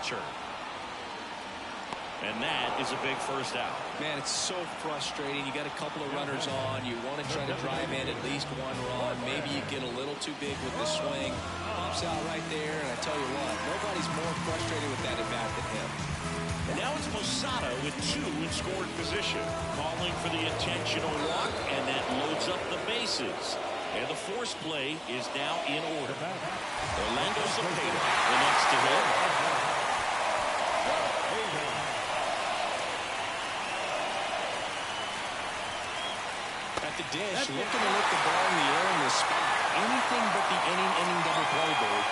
catcher. And that is a big first out. Man, it's so frustrating. You got a couple of runners on. You want to try to drive in at least one run. Maybe you get a little too big with the swing. Pops out right there, and I tell you what, nobody's more frustrated with that at bat than him. And now it's Posada with 2 in scoring position. Calling for the intentional walk, and that loads up the bases. And the force play is now in order. Orlando Cepeda, the next to hit. At the dish, looking to lift the ball in the air in this spot. Anything but the inning double play, Boog.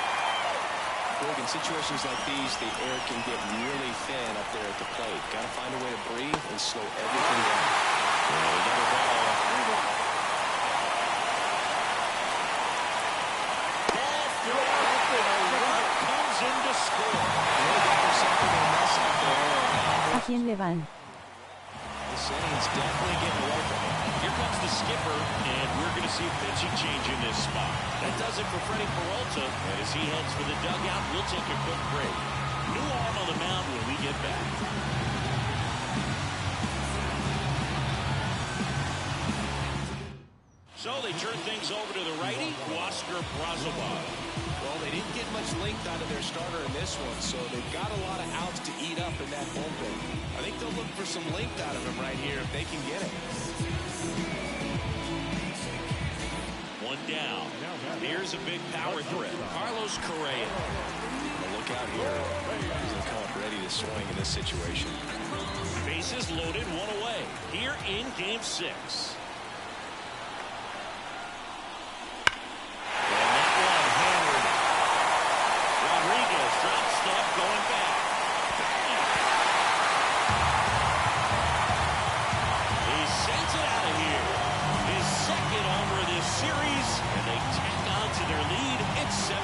Boog, in situations like these, the air can get really thin up there at the plate. Got to find a way to breathe and slow everything down. Another ball. Ball thrown, and a run comes in to score. ¿A quién le van? This inning's definitely getting away from him. Here comes the skipper, and we're going to see a pitching change in this spot. That does it for Freddie Peralta, and as he heads for the dugout, we'll take a quick break. New arm on the mound when we get back. So they turn things over to the righty, Oscar Brazoban. Well, they didn't get much length out of their starter in this one, so they've got a lot of outs to eat up in that bullpen. I think they'll look for some length out of him right here if they can get it. One down. Here's a big power threat. Carlos Correa. Well, look out here. He's going to come up ready to swing in this situation. Bases loaded, 1 away. Here in Game 6. Going back. He sends it out of here. His second homer of this series, and they tack on to their lead. It's 7-0.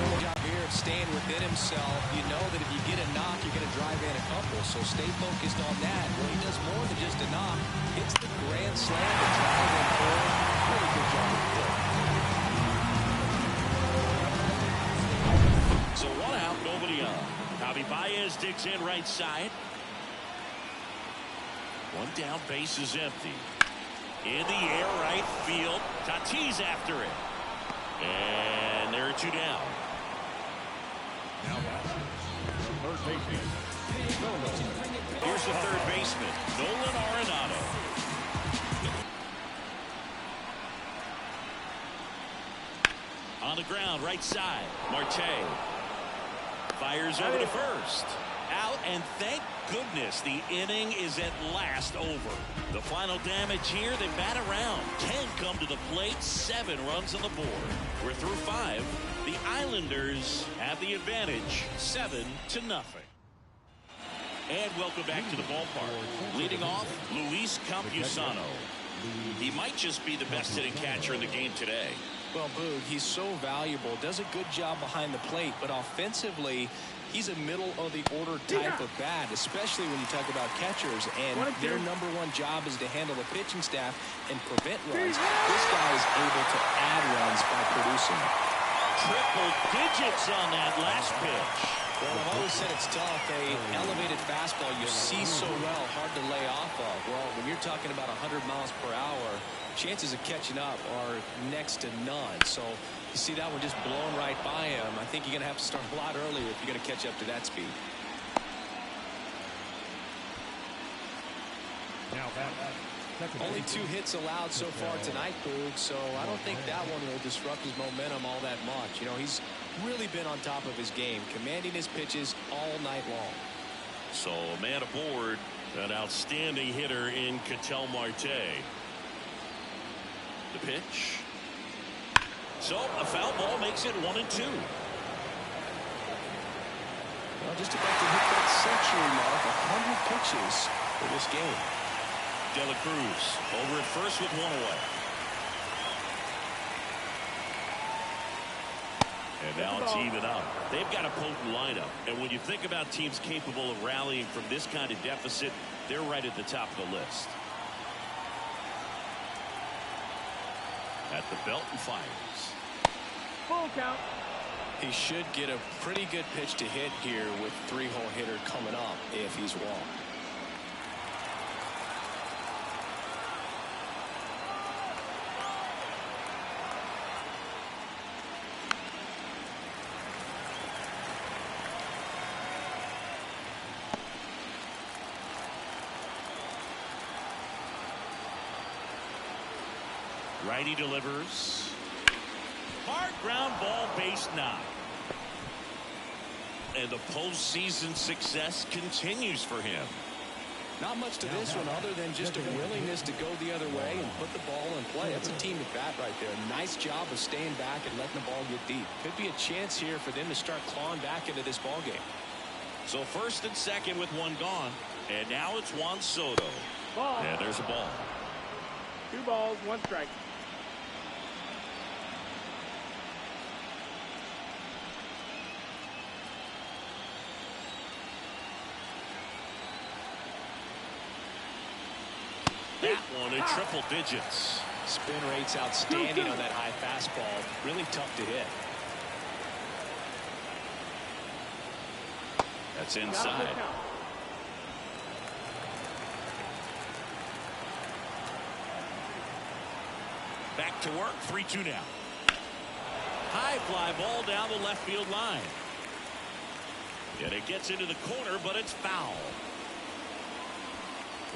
Good job here of staying within himself. You know that if you get a knock, you're going to drive in a couple, so stay focused on that. Well, he does more than just a knock. Hits the grand slam to drive in forward. Really good job of play. So 1 out, nobody on. Javi Baez digs in right side. 1 down, base is empty. In the air, right field. Tatis after it. And there are 2 down. Here's the third baseman, Nolan Arenado. On the ground, right side, Marte. Fires over to first. Out, and thank goodness the inning is at last over. The final damage here, they bat around. 10 come to the plate, 7 runs on the board. We're through 5. The Islanders have the advantage, 7-0. And welcome back to the ballpark. Leading off, Luis Campusano. He might just be the best hitting catcher in the game today. Well, Boog, he's so valuable, does a good job behind the plate, but offensively, he's a middle-of-the-order type of bat, especially when you talk about catchers, and their #1 job is to handle the pitching staff and prevent runs. This guy is able to add runs by producing. Triple digits on that last pitch. Well, I've always said it's tough. A elevated fastball you see so well, hard to lay off of. Well, when you're talking about 100 miles per hour, chances of catching up are next to none. So you see that one just blown right by him. I think you're going to have to start a lot earlier if you're going to catch up to that speed. Only 2 hits allowed so far tonight, Boog, so I don't think that one will disrupt his momentum all that much. You know, he's really been on top of his game, commanding his pitches all night long. So a man aboard, an outstanding hitter in Ketel Marte. The pitch. So a foul ball makes it 1-2. Well, just about to hit that century mark, 100 pitches for this game. De La Cruz over at first with 1 away. And now it's even up. They've got a potent lineup. And when you think about teams capable of rallying from this kind of deficit, they're right at the top of the list. At the belt and fires. Full count. He should get a pretty good pitch to hit here with 3-hole hitter coming up if he's walked. Righty delivers. Hard ground ball, base knock. And the postseason success continues for him. Not much to this one other than just a willingness to go the other way and put the ball in play. That's a team at bat right there. Nice job of staying back and letting the ball get deep. Could be a chance here for them to start clawing back into this ball game. So first and second with one gone. And now it's Juan Soto. Ball. And there's a ball. 2 balls, 1 strike. That one in triple digits. Spin rate's outstanding on that high fastball. Really tough to hit. That's inside. Back to work, 3-2 now. High fly ball down the left field line. And it gets into the corner, but it's foul.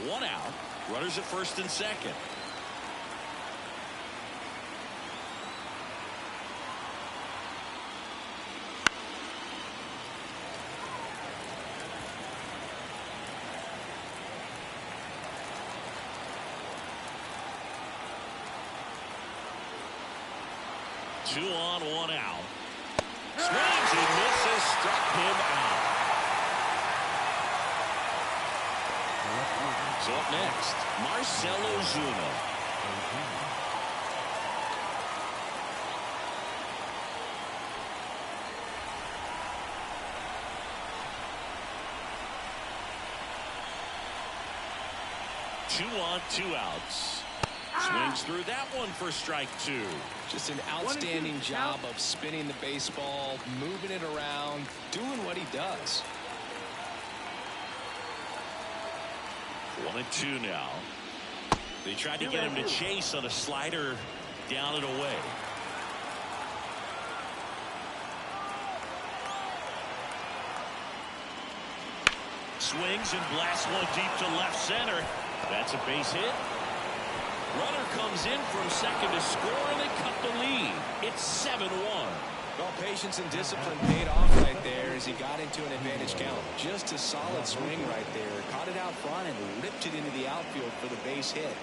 1 out. Runners at first and second. Two on, 1 out. Swings and misses, struck him out. So up next, Marcell Ozuna. Two on, 2 outs. Swings through that one for strike 2. Just an outstanding job of spinning the baseball, moving it around, doing what he does. 1-2 now. They tried to get him to chase on a slider down and away. Swings and blasts one deep to left center. That's a base hit. Runner comes in from second to score, and they cut the lead. It's 7-1. Well, patience and discipline paid off right there as he got into an advantage count. Just a solid swing right there. Caught it out front and ripped it into the outfield for the base hit.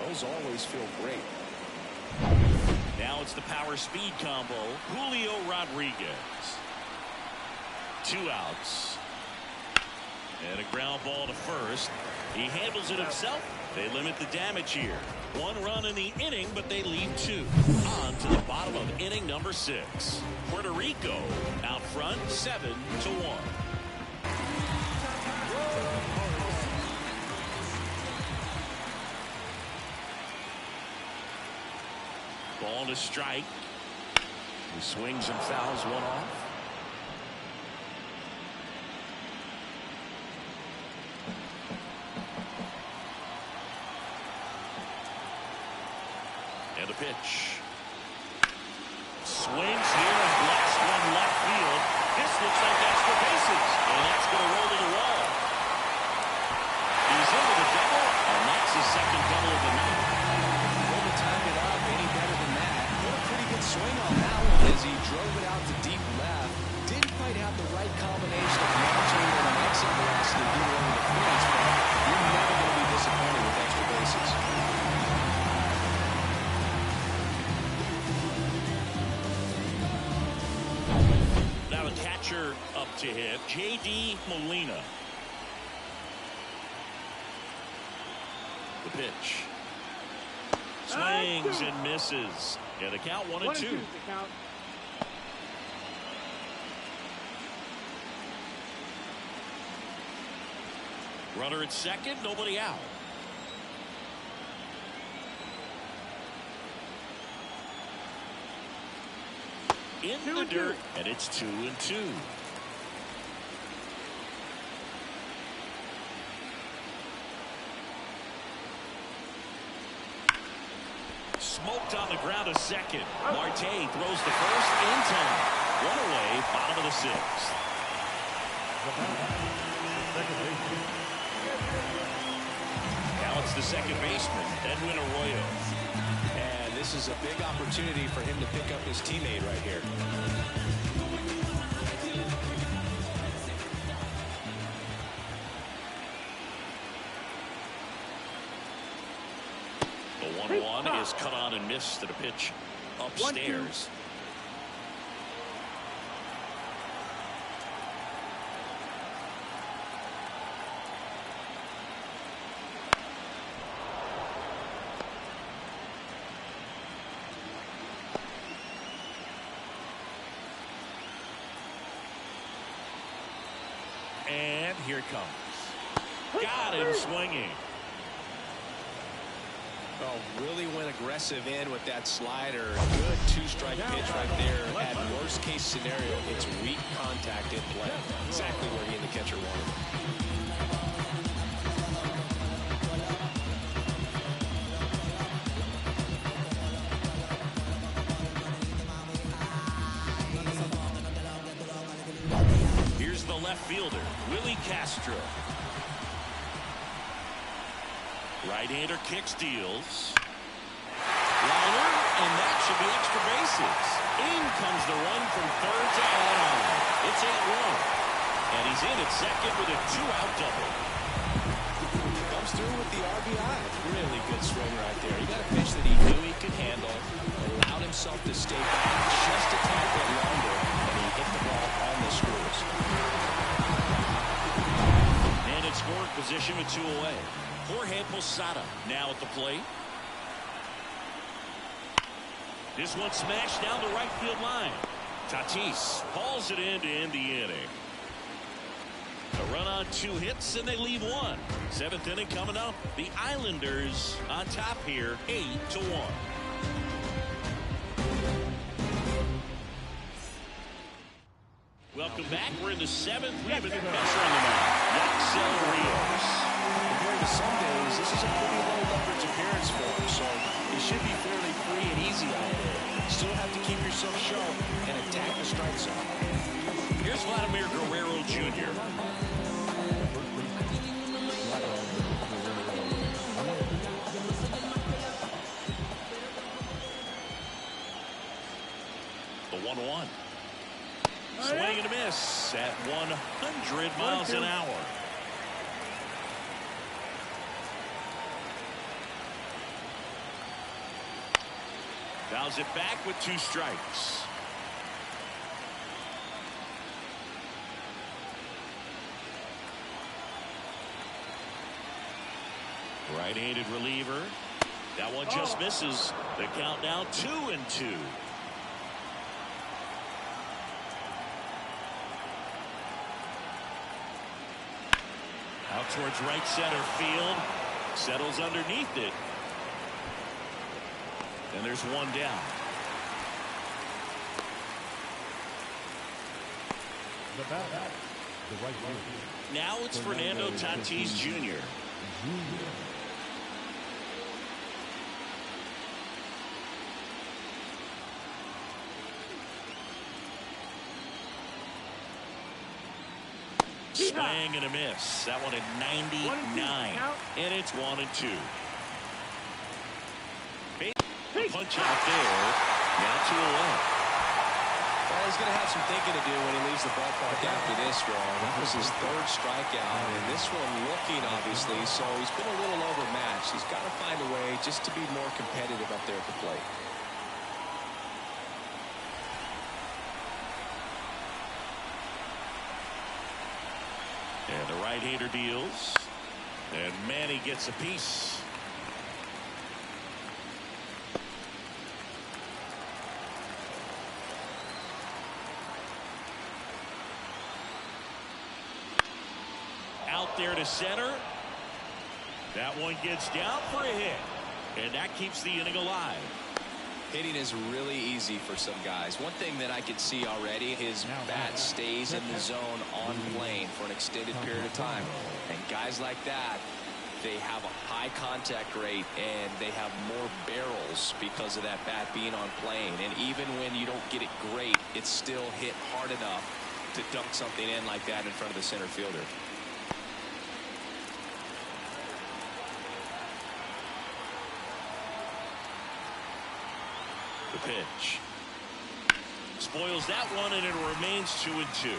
Those always feel great. Now it's the power speed combo. Julio Rodriguez. 2 outs. And a ground ball to first. He handles it himself. They limit the damage here. 1 run in the inning, but they leave 2. On to the bottom of inning number 6. Puerto Rico out front 7-1. Ball to strike. He swings and fouls one off. And a pitch. Swings here and blasts one left field. This looks like extra bases. And that's going to roll to the wall. He's into the double, and that's his second double of the night. Well, to time it up any better than that. What a pretty good swing on that one as he drove it out to deep left. Didn't quite have the right combination of managing and an exit velocity here over the fence, but you're never going to be disappointed with extra bases. Now the catcher up to hit, J.D. Molina. The pitch. Swings and misses. And the count 1-2. Runner at second, nobody out. in the dirt, and it's 2-2. Smoked on the ground a second. Marte throws the first in time. One away, bottom of the sixth. Now it's the second baseman, Edwin Arroyo. And this is a big opportunity for him to pick up his teammate right here. The 1-1 is cut on and missed to the pitch upstairs. And here it comes. Got him swinging. Oh, really went aggressive in with that slider. Good two-strike pitch right there. At worst case scenario, it's weak contact in play. Exactly where he and the catcher wanted it. Here's the left fielder, Willie Castro. Right-hander kicks, deals. Liner, and that should be extra bases. In comes the run from third to add on. It's 8-1. And he's in at second with a 2-out double. Comes through with the RBI. Really good swing right there. He got a pitch that he knew he could handle. Allowed himself to stay back just a tad bit longer. And he hit the ball on the screws. And in scoring position with 2 away. Jorge Posada now at the plate. This one smashed down the right field line. Tatis hauls it in to end the inning. A run on 2 hits and they leave 1. 7th inning coming up. The Islanders on top here, 8-1. Welcome back. We're in the 7th. We have a new pitcher on the mound. Yaxel Rios. Compared to some days, this is a pretty low leverage appearance for him, so it should be fairly free and easy out there. Still have to keep yourself sharp and attack the strike zone. Here's Vladimir Guerrero Jr. The 1-1. Swing and a miss at 100 miles an hour. Fouls it back with 2 strikes. Right-handed reliever. That one just misses. The count now 2-2. Out towards right center field. Settles underneath it. And there's 1 down. Now it's Fernando Tatis Jr. Swing and a miss. That one at 99. And it's 1-2. Punch out there. Now 2 away. Well, he's going to have some thinking to do when he leaves the ballpark after this one. That was his 3rd strikeout, and this one looking, obviously, so he's been a little overmatched. He's got to find a way just to be more competitive up there at the plate. And the right-hander deals. And Manny gets a piece. Out there to center. That one gets down for a hit. And that keeps the inning alive. Hitting is really easy for some guys. One thing that I could see already, his bat stays in the zone on plane for an extended period of time. And guys like that, they have a high contact rate and they have more barrels because of that bat being on plane. And even when you don't get it great, it's still hit hard enough to dunk something in like that in front of the center fielder. The pitch. Spoils that one, and it remains 2-2.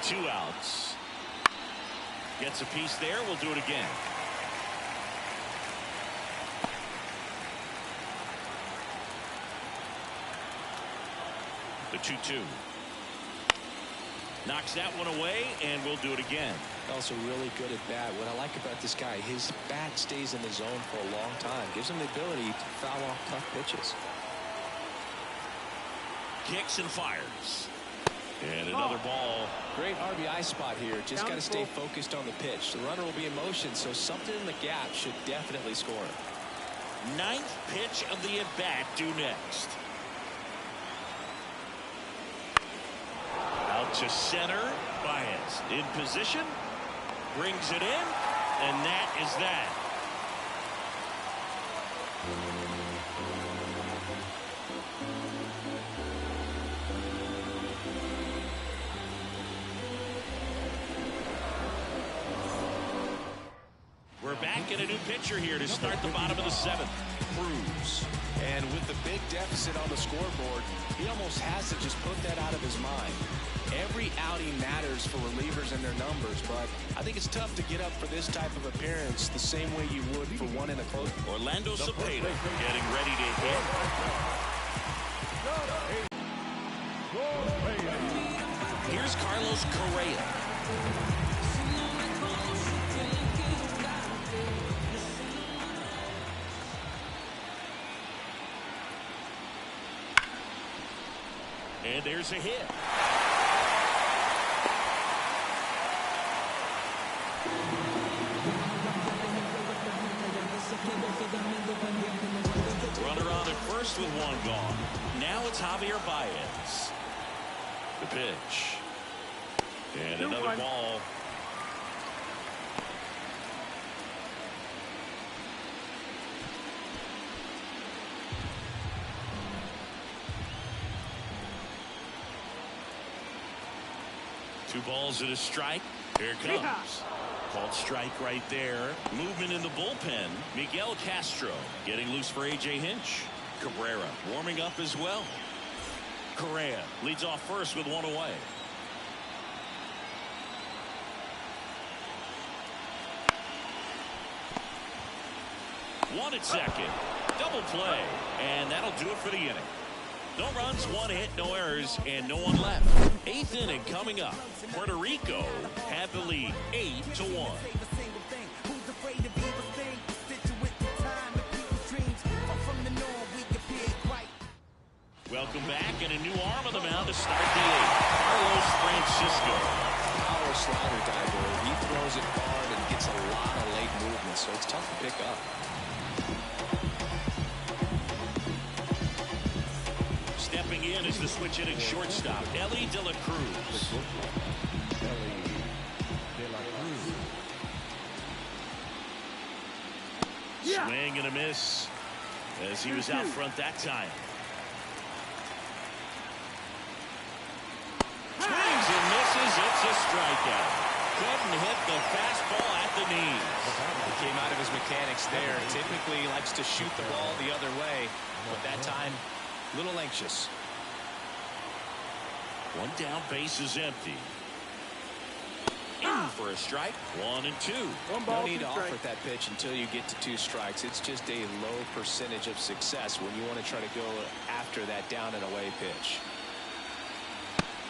Two outs. Gets a piece there. We'll do it again. The 2-2. Knocks that one away, and we'll do it again. Also really good at bat. What I like about this guy, his bat stays in the zone for a long time. Gives him the ability to foul off tough pitches. Kicks and fires. And another ball. Great RBI spot here. Just got to stay focused on the pitch. The runner will be in motion, so something in the gap should definitely score. Ninth pitch of the at-bat due next. Out to center. Baez in position. Brings it in. And that is that. We're back in a new pitcher here to start the bottom of the seventh. Cruz. And with the big deficit on the scoreboard, he almost has to just put that out of his mind. Every outing matters for relievers and their numbers, but I think it's tough to get up for this type of appearance the same way you would for one in a close. Orlando Cepeda getting ready to hit. Here's Carlos Correa. And there's a hit. Runner on at first with one gone. Now it's Javier Baez. The pitch. And another ball. Two balls and a strike. Here it comes. Called strike right there. Movement in the bullpen. Miguel Castro getting loose for A.J. Hinch. Cabrera warming up as well. Correa leads off first with one away. One at second. Double play. And that'll do it for the inning. No runs, one hit, no errors, and no one left. Eighth inning coming up. Puerto Rico had the lead 8-1. Welcome back, and a new arm on the mound to start the eighth. Carlos Francisco. Power slider diver. He throws it hard and gets a lot of late movement, so it's tough to pick up. Stepping in is the switch hitting shortstop, Ellie De La Cruz. Swing and a miss as he was out front that time. Swings and misses. It's a strikeout. Couldn't hit the fastball at the knees. He came out of his mechanics there. Typically he likes to shoot the ball the other way, but that time a little anxious. One down, base is empty. In for a strike. 1-2. No need to offer that pitch until you get to 2 strikes. It's just a low percentage of success when you want to try to go after that down and away pitch.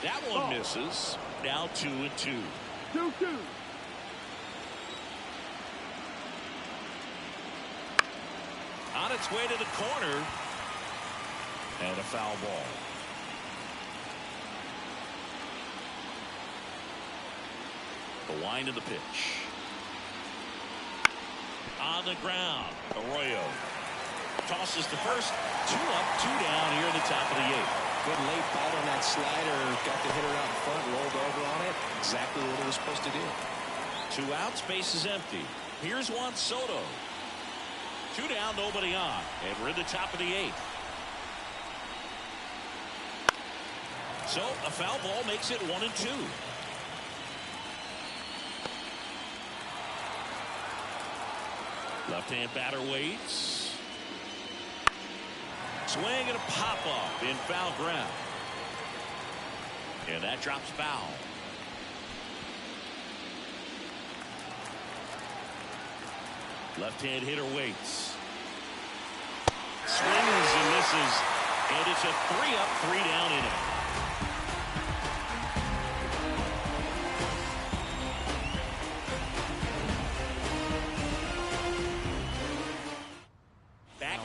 That one misses. Now 2-2. 2-2. On its way to the corner. And a foul ball. The wind of the pitch. On the ground, Arroyo tosses to first. 2 up, 2 down here in the top of the 8th. Good late bite on that slider. Got the hitter out in front, rolled over on it. Exactly what it was supposed to do. 2 outs, base is empty. Here's Juan Soto. 2 down, nobody on. And we're in the top of the 8th. So a foul ball makes it 1-2. Left-hand batter waits. Swing and a pop-up in foul ground. And that drops foul. Left-hand hitter waits. Swings and misses. And it's a 3-up, 3-down inning.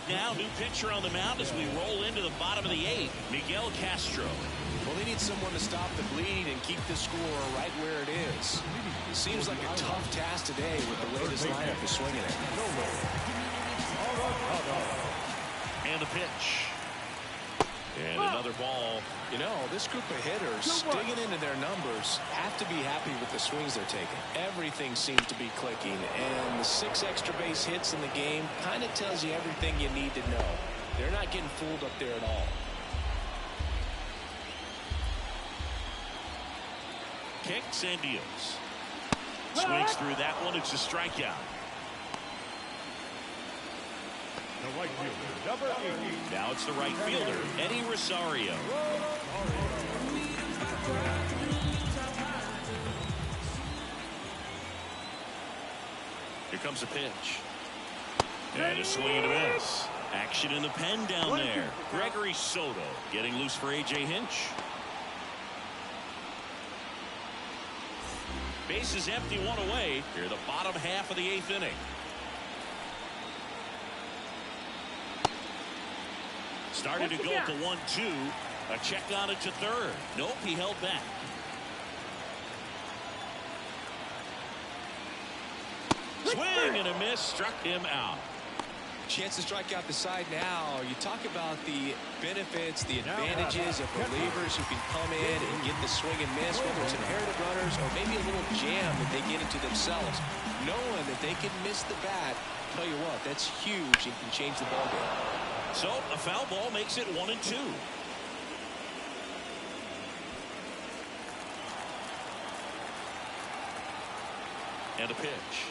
Now, new pitcher on the mound as we roll into the bottom of the 8th, Miguel Castro. Well, they need someone to stop the bleed and keep the score right where it is. It seems like a tough task today with the way this lineup is swinging it. And the pitch. And another ball. You know, this group of hitters digging into their numbers have to be happy with the swings they're taking. Everything seems to be clicking, and the 6 extra base hits in the game kind of tells you everything you need to know. They're not getting fooled up there at all. Kicks and deals. Swings through that one. It's a strikeout. The right fielder, number 80. Now it's the right fielder, Eddie Rosario. Here comes a pitch. And a swing and a miss. Action in the pen down there. Gregory Soto getting loose for A.J. Hinch. Base is empty, 1 away. Here the bottom half of the 8th inning. Started to go to 1-2. A check on it to third. Nope, he held back. Swing and a miss, struck him out. Chance to strike out the side now. You talk about the benefits, the advantages of relievers who can come in and get the swing and miss, whether it's inherited runners or maybe a little jam that they get into themselves. Knowing that they can miss the bat, tell you what, that's huge and can change the ballgame. So a foul ball makes it 1-2. And a pitch.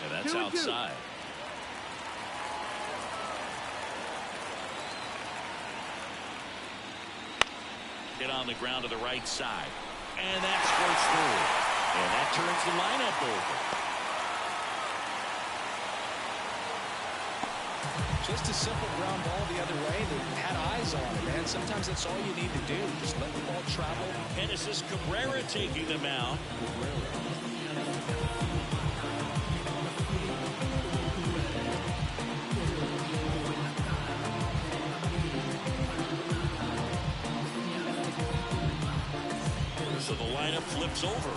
And that's outside. Hit on the ground to the right side. And that squirts through. And that turns the lineup over. Just a simple ground ball the other way. They had eyes on it, man. Sometimes that's all you need to do. Just let the ball travel. And this is Cabrera taking them out. So the lineup flips over.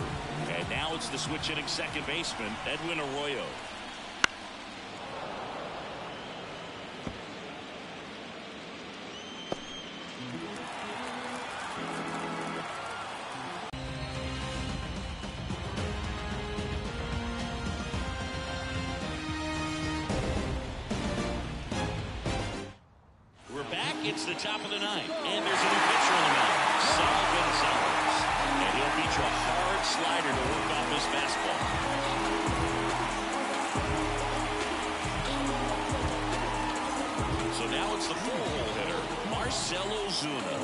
And now it's the switch hitting second baseman, Edwin Arroyo. It's the top of the 9th, and there's a new pitcher on the mound, Saul Gonzalez, and he'll feature a hard slider to work off his fastball. So now it's the full hitter, Marcell Ozuna.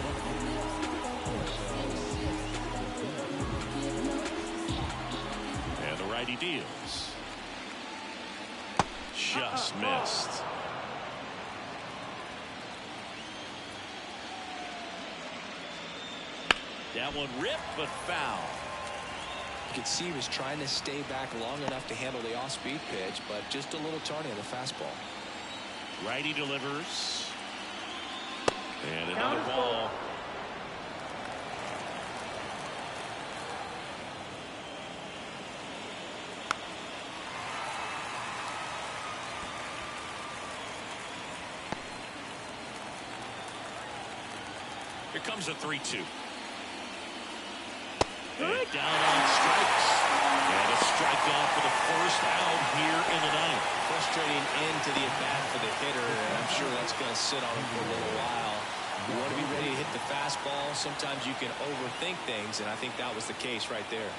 And the righty deals. Just missed. That one ripped, but foul. You could see he was trying to stay back long enough to handle the off-speed pitch, but just a little tardy on the fastball. Righty delivers. And another ball. Here comes a 3-2. And down on strikes. And a strikeout for the first out here in the ninth. Frustrating end to the at-bat for the hitter, and I'm sure that's going to sit on him for a little while. You want to be ready to hit the fastball. Sometimes you can overthink things, and I think that was the case right there.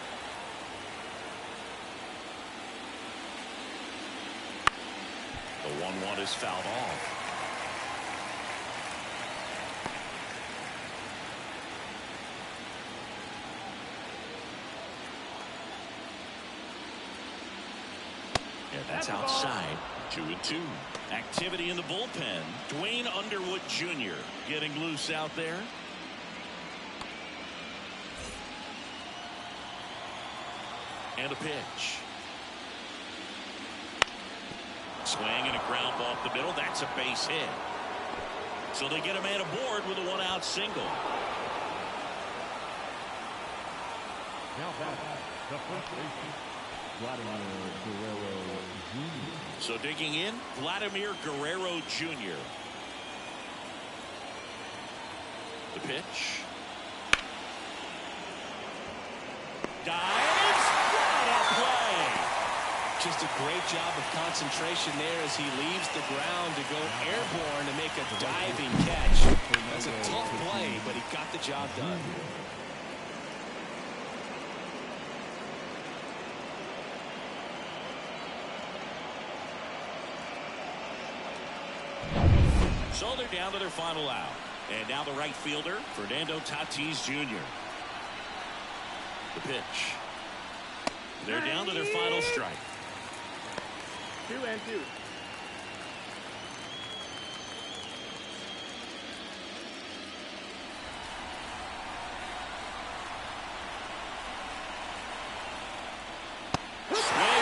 The 1-1 is fouled off. Yeah, that's outside. 2-2. Activity in the bullpen. Dwayne Underwood Jr. getting loose out there. And a pitch. Swing and a ground ball up the middle. That's a base hit. So they get a man aboard with a 1-out single. Now back, the first baseman, Vladimir Guerrero Jr. So digging in, Vladimir Guerrero Jr. The pitch. Dives. What a play. Just a great job of concentration there as he leaves the ground to go airborne to make a diving catch. That's a tough play, but he got the job done. So they're down to their final out. And now the right fielder, Fernando Tatis Jr. The pitch. They're down to their final strike. 2-2. Swing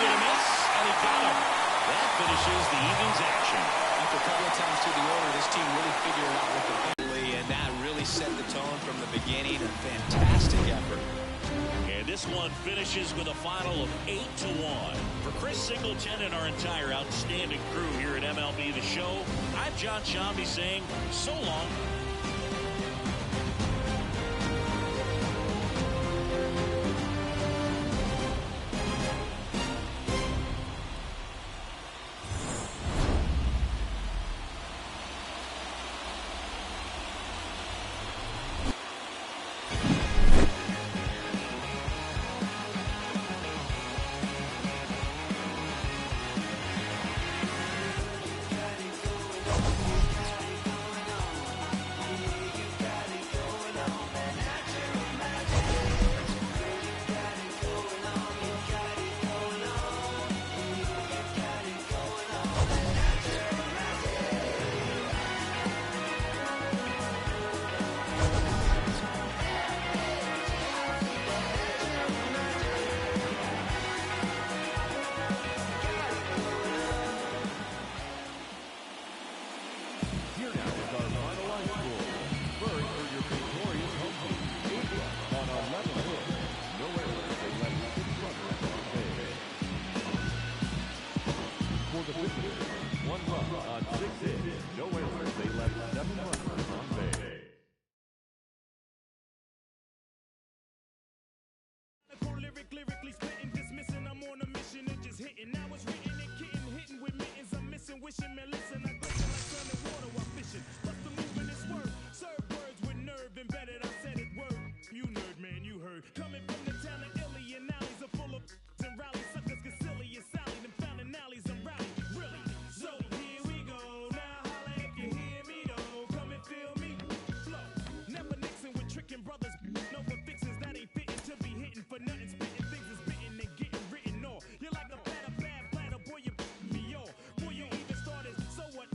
and a miss, and he got him. That finishes the evening's action. After a couple of times through the order, this team really figured it out with the penalty, and that really set the tone from the beginning. A fantastic effort. And this one finishes with a final of 8-1. For Chris Singleton and our entire outstanding crew here at MLB The Show, I'm John Shambi saying so long. Here now is our final line score. First for your victorious home team, England on 11 hits. No errors, they left 6 runners on base. For the visitors, 1 run on 6 hits. No errors, they left 7 runners on base. Lyrically spitting, dismissing, I'm on a mission and just hitting. Now it's written and kitten, hitting with mittens. I'm missing, wishing, man, listen. I glisten like sun and water while fishing. Plus the movement is word. Serve words with nerve embedded. I said it word. You nerd, man, you heard. Coming from the town of Illy and alleys are full of and rallies. Suckers can silly and Sally. Them founding alleys and rally. Really? So here we go. Now holla if you hear me though. Come and feel me. Flow. Never mixing with tricking brothers. No for fixes that ain't fitting to be hitting for nothing. Spitting things is bitten and getting written off. You're like a bad platter, boy, you me off. Boy, you even started. So what?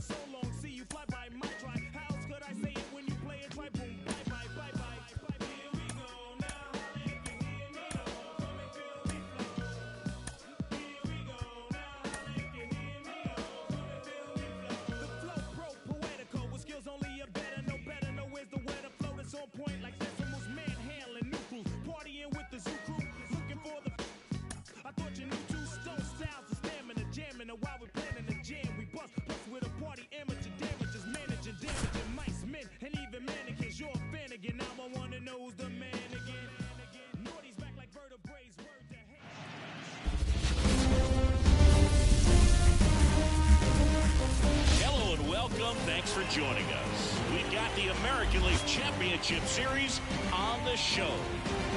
Welcome. Thanks for joining us. We've got the American League Championship Series on the show.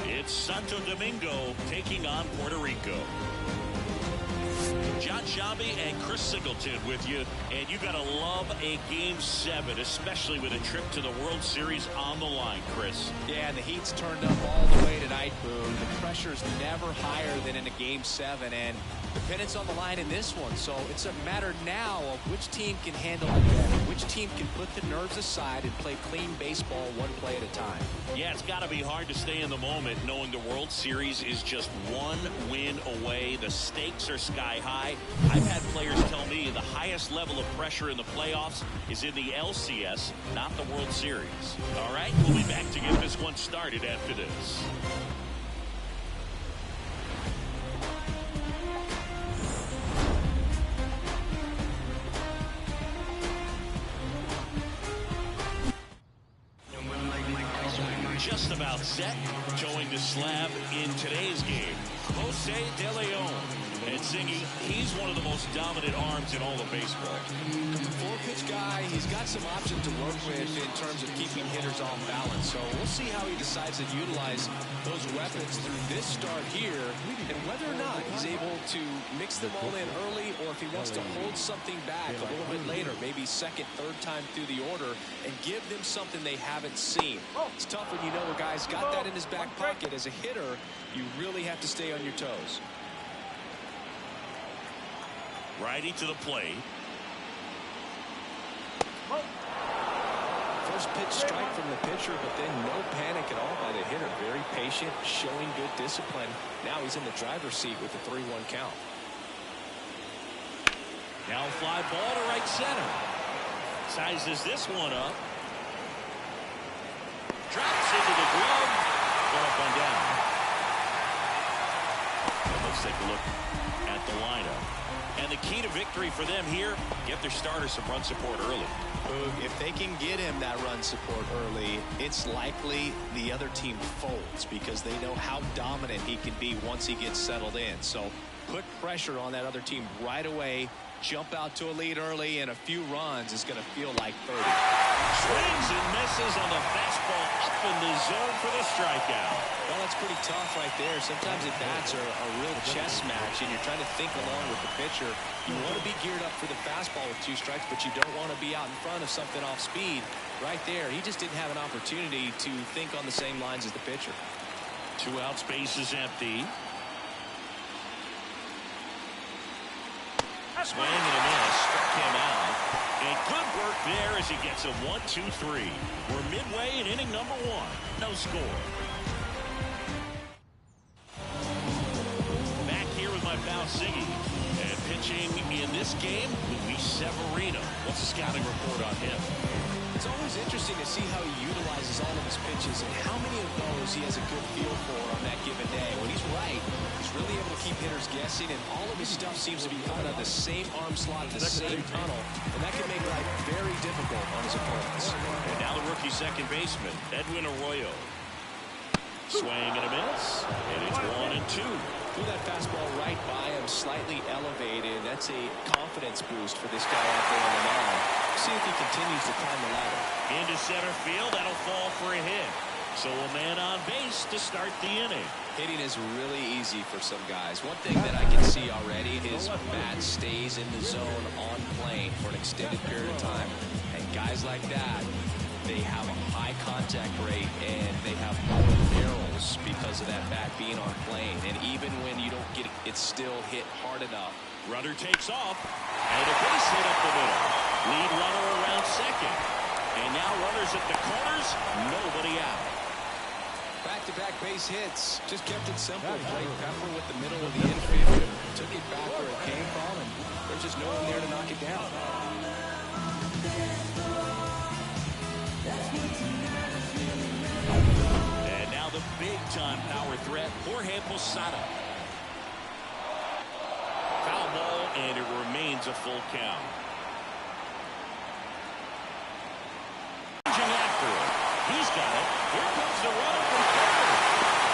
It's Santo Domingo taking on Puerto Rico. John Shambi and Chris Singleton with you, and you gotta love a Game 7, especially with a trip to the World Series on the line, Chris. Yeah, and the heat's turned up all the way tonight, Boone. The pressure's never higher than in a Game 7, and the pennant's on the line in this one, so it's a matter now of which team can handle it better, which team can put the nerves aside and play clean baseball one play at a time. Yeah, it's got to be hard to stay in the moment knowing the World Series is just one win away. The stakes are sky high. I've had players tell me the highest level of pressure in the playoffs is in the LCS, not the World Series. All right, we'll be back to get this one started after this. Just about set, towing the slab in today's game, Jose De Leon. And Zingy, he's one of the most dominant arms in all of baseball. Four-pitch guy, he's got some options to work with in terms of keeping hitters off balance. So we'll see how he decides to utilize those weapons through this start here, and whether or not he's able to mix them all in early, or if he wants to hold something back a little bit later, maybe second, third time through the order, and give them something they haven't seen. It's tough when you know a guy's got that in his back pocket. As a hitter, you really have to stay on your toes. Righty to the plate. First pitch strike from the pitcher, but then no panic at all by the hitter. Very patient, showing good discipline. Now he's in the driver's seat with the 3-1 count. Now fly ball to right center. Sizes this one up. Drops into the glove. Go up and down. And let's take a look at the lineup. And the key to victory for them here, get their starter some run support early. If they can get him that run support early, it's likely the other team folds because they know how dominant he can be once he gets settled in. So put pressure on that other team right away. Jump out to a lead early, and a few runs is going to feel like 30. Swings and misses on the fastball up in the zone for the strikeout. Well, that's pretty tough right there. Sometimes at bats are a real chess match, and you're trying to think along with the pitcher. You want to be geared up for the fastball with 2 strikes, but you don't want to be out in front of something off speed. Right there, he just didn't have an opportunity to think on the same lines as the pitcher. 2 outs, base is empty. Swing and a miss, struck him out. And good work there as he gets a 1-2-3. We're midway in inning number 1. No score. Back here with my pal Siggy. And pitching in this game will be Severino. What's the scouting report on him? It's always interesting to see how he utilizes all of his pitches and how many of those he has a good feel for on that given day. When he's right, he's really able to keep hitters guessing, and all of his stuff seems to be coming out of the same arm slot, the same tunnel, and that can make life very difficult on his opponents. And now the rookie second baseman, Edwin Arroyo. Swing and a miss, and it's 1-2. Threw that fastball right by him, slightly elevated. That's a confidence boost for this guy out there on the mound. See if he continues to climb the ladder. Into center field, that'll fall for a hit. So a man on base to start the inning. Hitting is really easy for some guys. One thing that I can see already is Matt stays in the zone on plane for an extended period of time. And guys like that, they have a high contact rate and they have more barrels because of that bat being on plane. And even when you don't get it, it's still hit hard enough. Runner takes off, and a base hit up the middle. Lead runner around second. And now runners at the corners, nobody out. Back-to-back base hits. Just kept it simple. Played Pepper with the middle of the infield. Took it back where it came from, and there's just no one there to knock it down. And now the big-time power threat, Jorge Posada. Foul ball, and it remains a full count. After it. He's got it. Here comes the runner from third.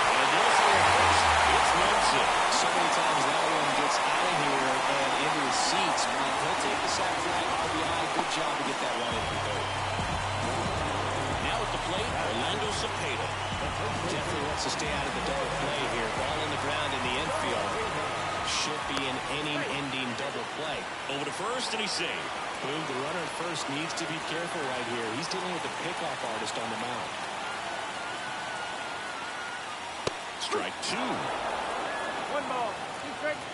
And there's the first. It's 1-0. So many times that one gets out of here and into his seats. He'll take the sack fly RBI. Good job to get that run in for third. Now at the plate, Orlando Cepeda. Definitely wants to stay out of the double play here. Ball on the ground in the infield. Should be an inning-ending double play. Over to first, and he's saved. Boom, the runner at first needs to be careful right here. He's dealing with the pickoff artist on the mound. Strike 2. 1 ball. 2 strikes.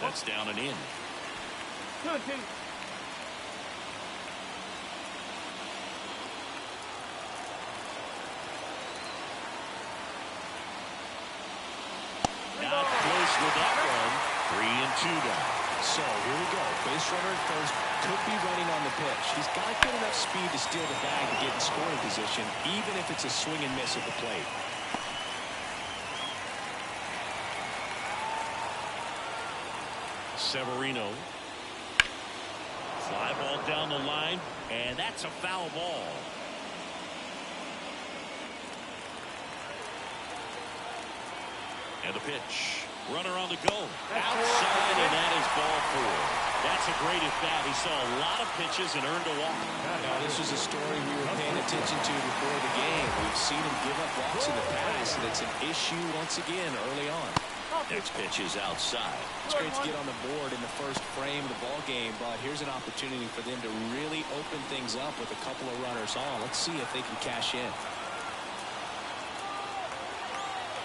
That's down and in. 2-2. Not close with that one. 3-2 down. So here we go. Base runner at first. Could be running on the pitch. He's got good enough speed to steal the bag to get in scoring position, even if it's a swing and miss at the plate. Severino. Fly ball down the line, and that's a foul ball. And the pitch. Runner on the go. Outside, and that is ball 4. That's a great at bat. He saw a lot of pitches and earned a walk. Now, this was a story we were paying attention to before the game. We've seen him give up walks in the past, and it's an issue once again early on. Next pitch is outside. It's great to get on the board in the first frame of the ball game, but here's an opportunity for them to really open things up with a couple of runners on. Let's see if they can cash in.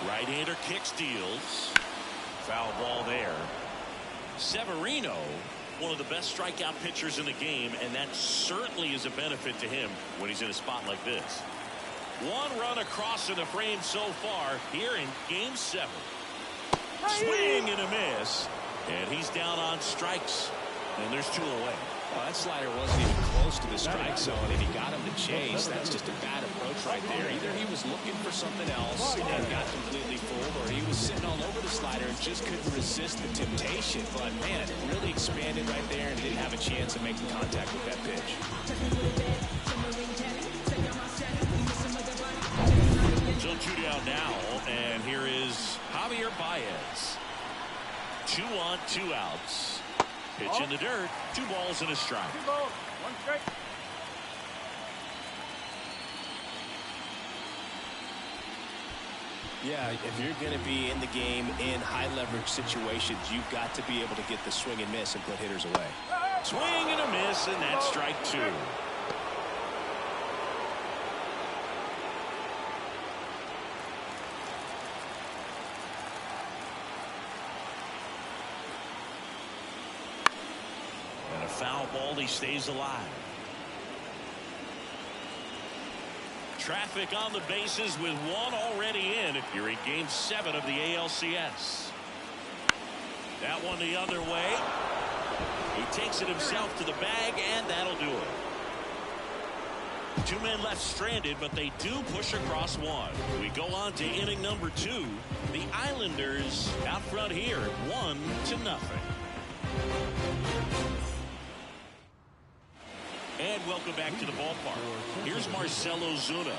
Right-hander kick steals. Foul ball there. Severino, one of the best strikeout pitchers in the game, and that certainly is a benefit to him when he's in a spot like this. 1 run across in the frame so far here in Game 7. Swing and a miss, and he's down on strikes, and there's 2 away. Well, that slider wasn't even close to the strike zone, and he got him to chase. That's just a bad approach right there. Either he was looking for something else and got completely fooled, or he was sitting all over the slider and just couldn't resist the temptation. But, man, it really expanded right there and didn't have a chance of making contact with that pitch. So 2 down now, and here is Javier Baez. 2 on, 2 outs. Pitch in the dirt. 2 balls and a strike. 2 balls. 1 strike. Yeah, if you're going to be in the game in high leverage situations, you've got to be able to get the swing and miss and put hitters away. Swing and a miss, and that's strike 2. And a foul ball, he stays alive. Traffic on the bases with 1 already in. You're in Game 7 of the ALCS. That one the other way. He takes it himself to the bag, and that'll do it. 2 men left stranded, but they do push across 1. We go on to inning number 2. The Islanders out front here, 1-0. And welcome back to the ballpark. Here's Marcell Ozuna.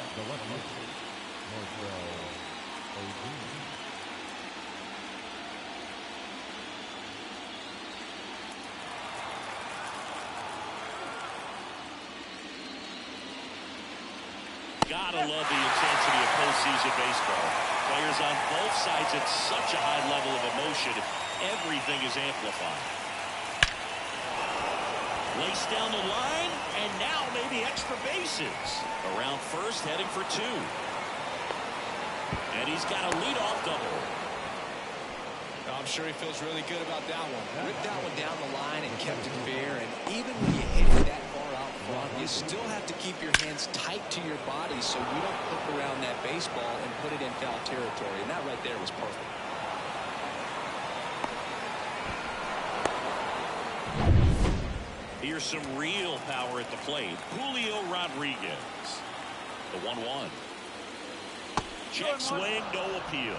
Gotta love the intensity of postseason baseball. Players on both sides at such a high level of emotion. Everything is amplified. Lace down the line, and now maybe extra bases. Around first, heading for 2. And he's got a leadoff double. I'm sure he feels really good about that one. Ripped that one down the line and kept it fair. And even when you hit it that far out front, you still have to keep your hands tight to your body so you don't hook around that baseball and put it in foul territory. And that right there was perfect. Here's some real power at the plate. Julio Rodriguez. The 1-1. Check swing, no appeal.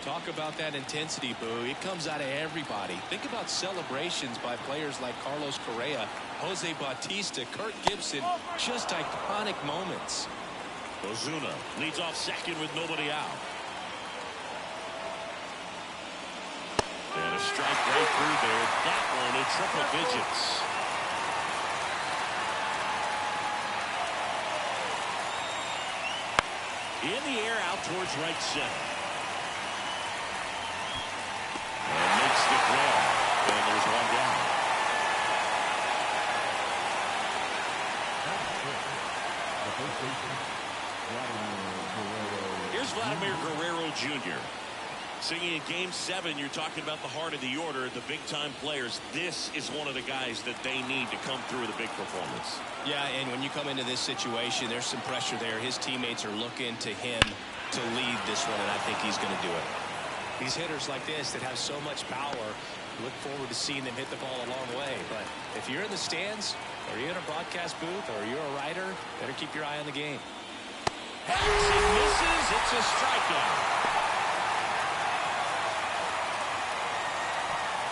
Talk about that intensity, Boo. It comes out of everybody. Think about celebrations by players like Carlos Correa, Jose Bautista, Kirk Gibson. Just iconic moments. Ozuna leads off second with nobody out. And a strike right through there. That one in triple digits. In the air out towards right center. And makes the grab. And there's one down. Here's Vladimir Guerrero Jr. Singing in Game 7, you're talking about the heart of the order, the big-time players. This is one of the guys that they need to come through with a big performance. Yeah, and when you come into this situation, there's some pressure there. His teammates are looking to him to lead this one, and I think he's going to do it. These hitters like this that have so much power, look forward to seeing them hit the ball a long way. But if you're in the stands, or you're in a broadcast booth, or you're a writer, better keep your eye on the game. Hits and misses. It's a strikeout.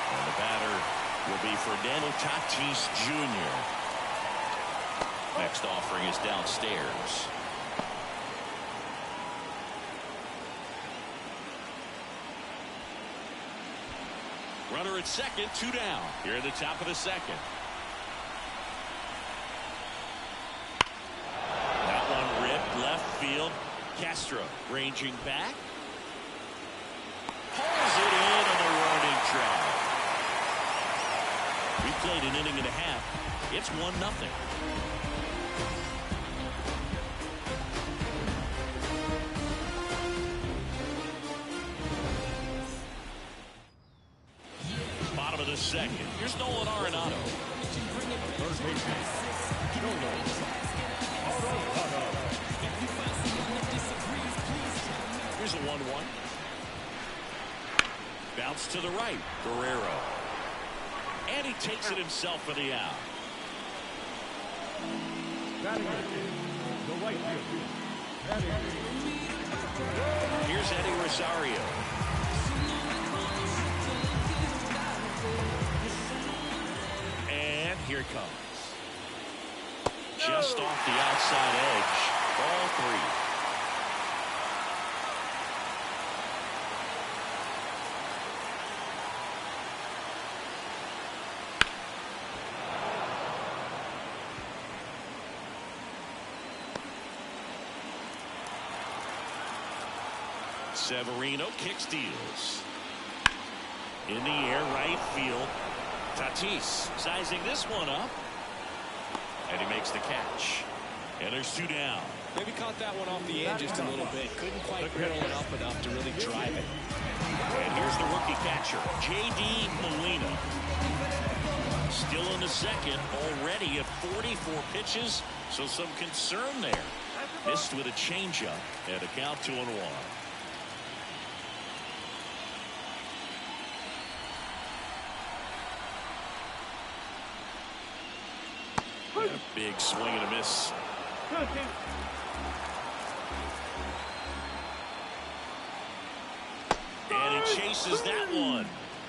And the batter will be Fernando Tatis Jr. Next offering is downstairs. Runner at second, 2 down. Here at the top of the second. That one ripped left field. Castro ranging back. Pulls it in on the running track. We played an inning and a half. It's 1-0. Bottom of the second. Here's Nolan Arenado. Third baseman, Nolan Arenado. Here's a 1-1. Bounce to the right. Guerrero. And he takes it himself for the out. Batting the right field. Here's Eddie Rosario. And here it comes. Just off the outside edge. Ball 3. Severino kick steals. In the air, right field. Tatis sizing this one up. And he makes the catch. And there's 2 down. Maybe caught that one off the edge just a little bit. Couldn't quite griddle it up enough to really drive it. And here's the rookie catcher, J.D. Molina. Still in the second, already at 44 pitches, so some concern there. Missed with a changeup, and a count 2-1. And a big swing and a miss. And he chases that one.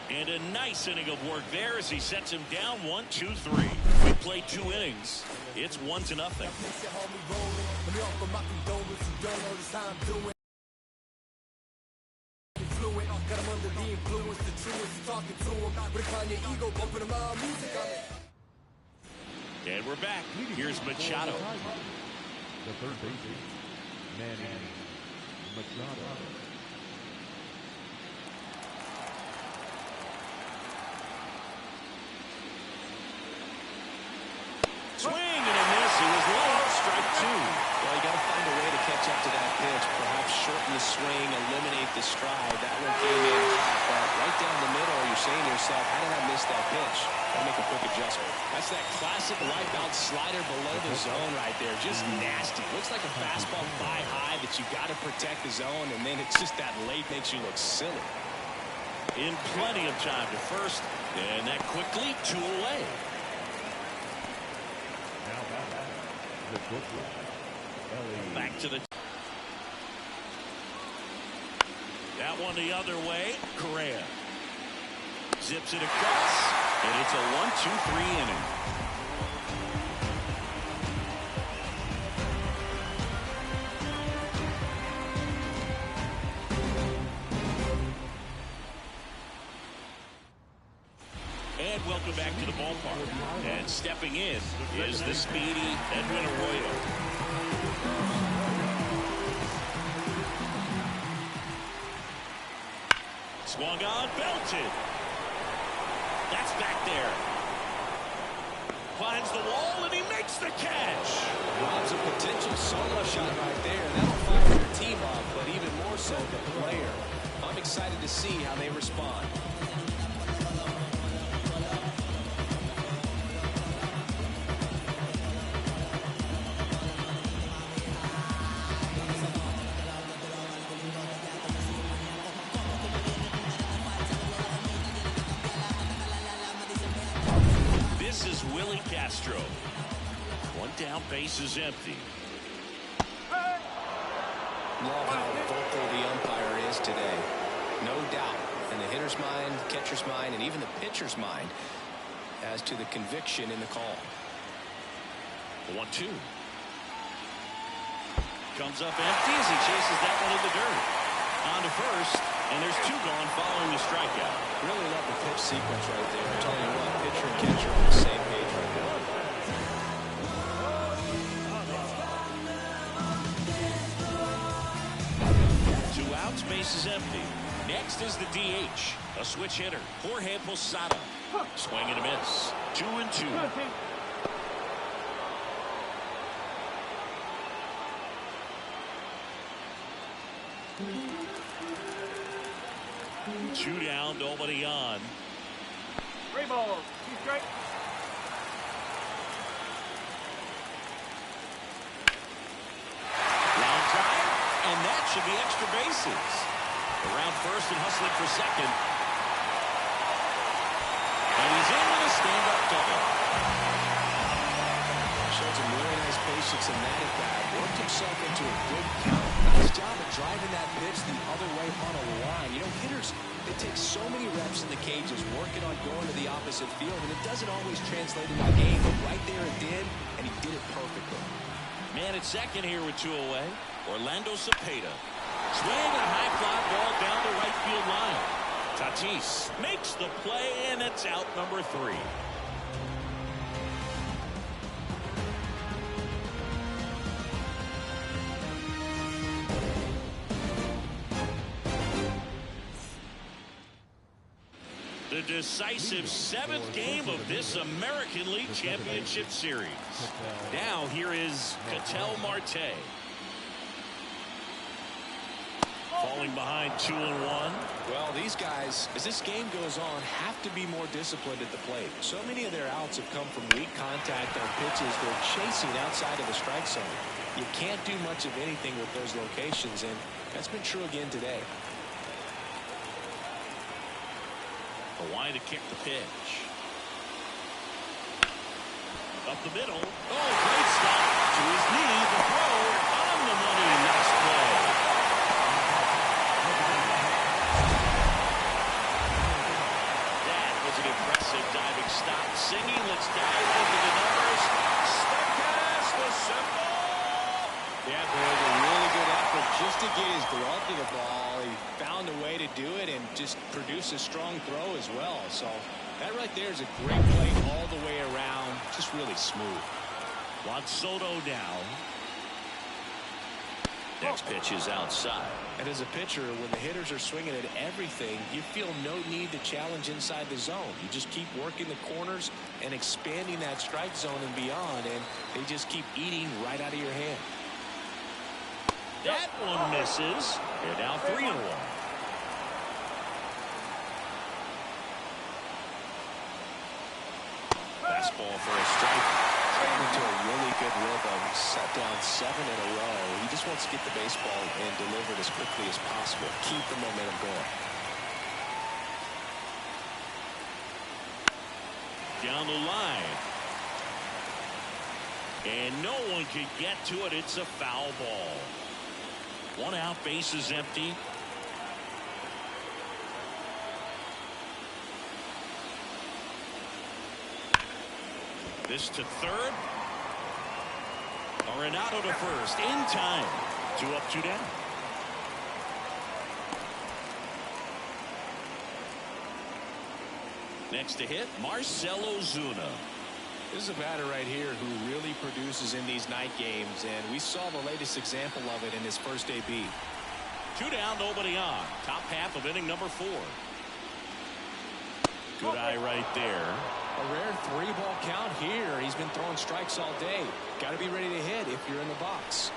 And a nice inning of work there as he sets him down 1-2-3. We played 2 innings. It's 1-0. And we're back. Here's Machado. The third baseman, Manny Machado. Swing and a miss. He was low. Strike 2. Well, you got to find a way to catch up to that pitch. Perhaps shorten the swing, eliminate the stride. That one came in right down the middle. You're saying to yourself, how did I miss that pitch? Got to make a quick adjustment. That's that classic wipeout slider below the zone right there. Just nasty. Looks like a fastball thigh high that you got to protect the zone, and then it's just that late makes you look silly. In plenty of time to first, and that quickly 2 away. Back to the. That one the other way. Correa zips it across, and it's a 1-2-3 inning. and welcome back to the ballpark. And stepping in is the speedy Edwin Arroyo. Swung on, belted. That's back there. Finds the wall, and he makes the catch. Rob's a potential solo shot right there. That'll fire your team up, but even more so the player. I'm excited to see how they respond. Castro. One down, base is empty. Love how vocal the umpire is today. No doubt in the hitter's mind, catcher's mind, and even the pitcher's mind as to the conviction in the call. 1-2. Comes up empty as he chases that one in the dirt. On to first, and there's two gone following the strikeout. Really love the pitch sequence right there. I'm telling you what, pitcher and catcher are on the same page right now. Two outs, base is empty. Next is the DH, a switch hitter, Jorge Posada. Swing and a miss. 2-2. 2 down, nobody on. 3 balls, 2 strikes. Line drive, and that should be extra bases. Around first and hustling for second. And he's in with a stand-up double. Showed some really nice patience in that at bat. Worked himself into a good count. Nice job of driving that pitch the other way on a line. You know, hitters, they take so many reps in the cages working on going to the opposite field, and it doesn't always translate in the game, but right there it did, and he did it perfectly. Man at second here with 2 away. Orlando Cepeda. Swing a high fly ball down the right field line. Tatis makes the play, and it's out number 3. The decisive 7th game of this American League Championship Series. Now here is Ketel Marte. Falling behind 2-1. Well, these guys, as this game goes on, have to be more disciplined at the plate. So many of their outs have come from weak contact on pitches they're chasing outside of the strike zone. You can't do much of anything with those locations, and that's been true again today. Hawaii to kick the pitch. Up the middle. Oh, great stop. To his knee. The throw on the money. Nice play. That was an impressive diving stop. Singing, let's dive into the numbers. Statcast the symbol. Yeah, boys, a really good effort just to get his glove to the ball. He found a way to do it and just produce a strong throw as well. So that right there is a great play all the way around. Just really smooth. Juan Soto down. Next pitch is outside. And as a pitcher, when the hitters are swinging at everything, you feel no need to challenge inside the zone. You just keep working the corners and expanding that strike zone and beyond, and they just keep eating right out of your hand. That one misses. They're now 3-1. Fastball for a strike. Into a really good rhythm. Set down 7 in a row. He just wants to get the baseball and deliver it as quickly as possible. Keep the momentum going. Down the line. And no one could get to it. It's a foul ball. 1 out, base is empty. This to third. Arenado to first in time. 2 up, 2 down. Next to hit, Marcell Ozuna. This is a batter right here who really produces in these night games, and we saw the latest example of it in his first AB. 2 down, nobody on. Top half of inning number 4. Good eye right there. A rare 3-ball count here. He's been throwing strikes all day. Got to be ready to hit if you're in the box.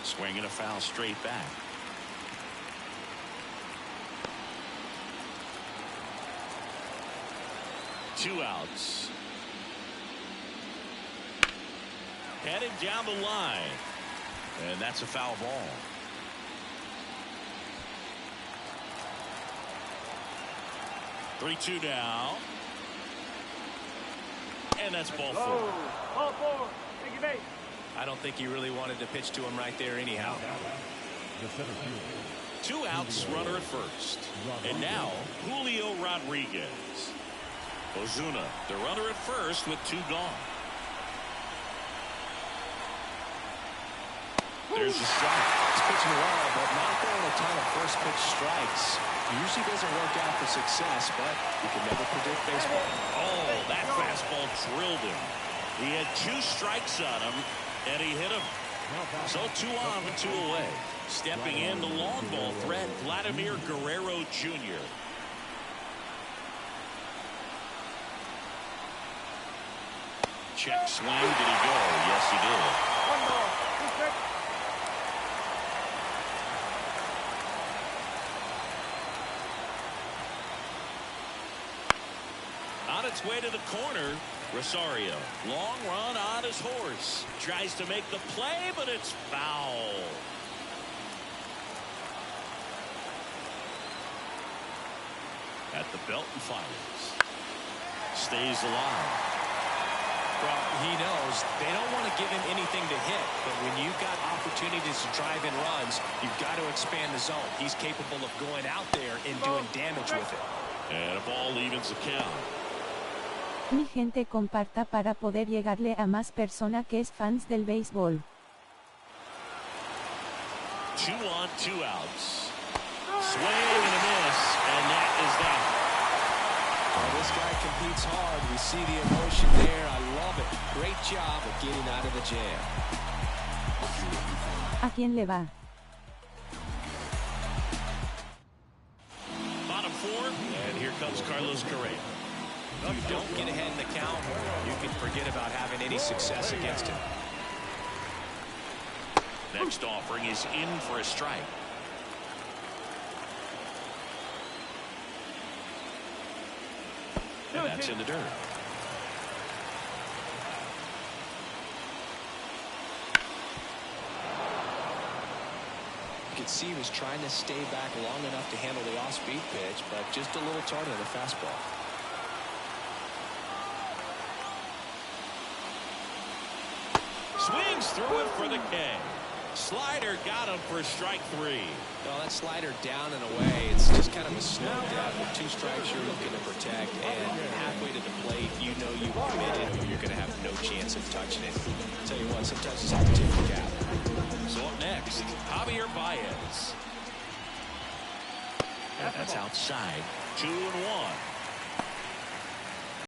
Swinging a foul straight back. Two outs. Headed down the line. And that's a foul ball. Three-two now. And that's ball 4. Ball 4. Take your base. I don't think he really wanted to pitch to him right there anyhow. The center fielder. 2 outs, runner at first. And now, Julio Rodriguez. Ozuna, the runner at first with 2 gone. There's a strike. It's pitching well, but not throwing a ton of first pitch strikes. Usually doesn't work out for success, but you can never predict baseball. Oh, that fastball drilled him. He had 2 strikes on him, and he hit him. So 2 on, but 2 away. Stepping in, the long ball threat, Vladimir Guerrero Jr. Check swing. Did he go? Yes, he did. 1 ball. 2 strikes. On its way to the corner, Rosario. Long run on his horse. Tries to make the play, but it's foul. At the belt and fires. Stays alive. Well, he knows they don't want to give him anything to hit, but when you've got opportunities to drive in runs, you've got to expand the zone. He's capable of going out there and doing damage with it. And a ball evens the count. Mi gente, comparta para poder llegarle a más persona que es fans del béisbol. 2 on, 2 outs. Swing and a miss, and that is that. Well, this guy competes hard. We see the emotion there. I love it. Great job of getting out of the jam. ¿A quién le va? Bottom 4, and here comes Carlos Correa. If you don't get ahead in the count, you can forget about having any success against him. Next offering is in for a strike. And that's in the dirt. You could see he was trying to stay back long enough to handle the off-speed pitch, but just a little tardy on the fastball. Swings through it for the K. Slider got him for strike 3. No, that slider down and away. It's just kind of a slow down. With 2 strikes, you're looking to protect, and halfway to the plate, you know you've committed, or you're going to have no chance of touching it. I'll tell you what, sometimes you have to tip the cap. So up next, Javier Baez. And that's outside. 2-1.